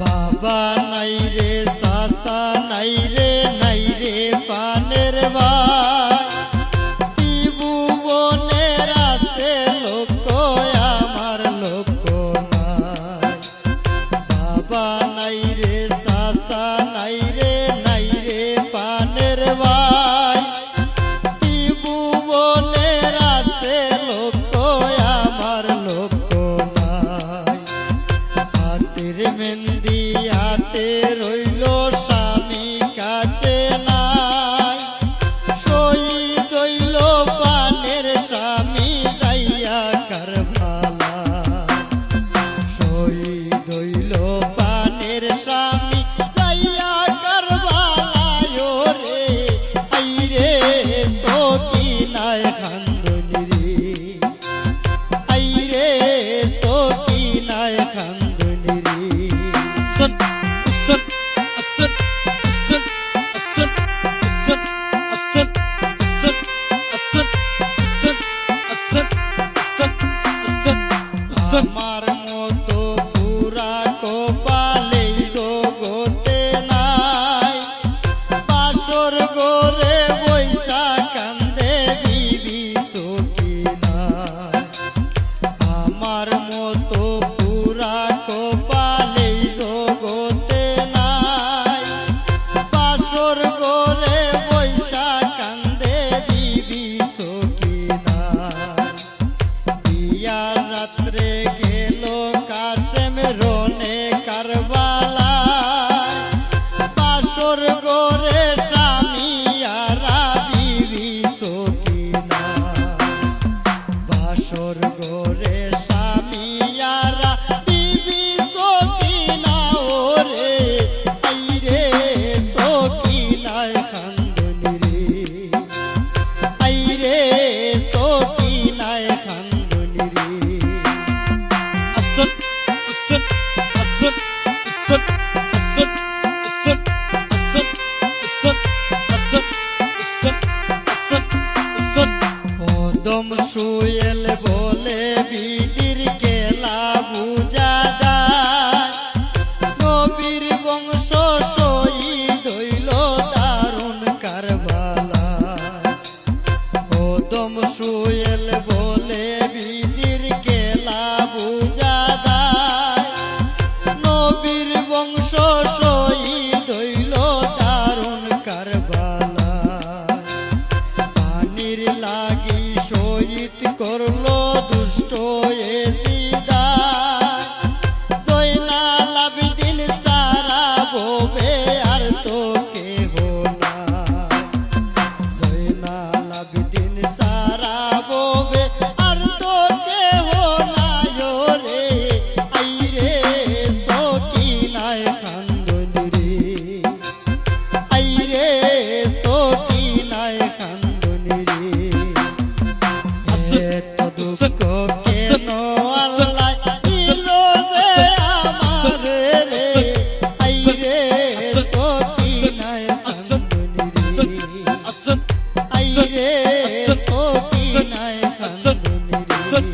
বাবা নাই রে চাচা নাই রে পানের ভাই ত্রিভুবনের আছে লোক আমার লোক নাই। বাবা নাই রে চাচা নাই রে পানের ভাই ত্রিভুবনের আছে লোক আমার লোক নাই। হাতের মেহেন্দি হাতে রইল স্বামী কাছে নাই শহীদ হইল পানের স্বামী যাইয়া কারবালা। শহীদ হইল পানের স্বামী যাইয়া কারবালায় রে আইরে সকিনায় খান্দনি রে আইরে সকিনায় খান্দনি রে। আমার মতো পুরা কপালে জগতে নাই বাসর গোরে বৈশা কান্দে বিবি সকিনা। আমার মতো পুরা কপালে জগতে নাই বাসর গোরে বৈশা কান্দে বিবি সকিনা। বিয়া রাত্রে গেল কাশেম রনে কারবালা বাসর গোরে স্বামী আরা বিবি সকিনা। বাসর গোরে স্বামী আরা বিবি সকিনা ওরে আইরে সকিনায় খান্দনি রে আইরে সকিনায় খান্দনি রে। পদম সুয়েল বলে বিদির কেলা বুঝা দেয় নবীর বংশ শহীদ হইল দারুণ কারবালা। পদম সুয়েল বলে বিদির কেলা বুঝা দেয় নবীর বংশ শহীদ হইল দারুণ কারবালা। পানির লাগি শহীদ করলো দুষ্ট এজিদা জয়নাল আবেদিন সারা ববে আর তো কেহ না। জয়নাল আবেদিন সারা ববে আর তো কেহ নাই রে আইরে সকিনায় খান্দনি রে আইরে সকিনায় খান্দনি রে। এত দুঃখ কেন আল্লাহ দিল যে আমার রে আইরে সকিনায় খান্দনি রে আইরে সকিনায় খান্দনি রে।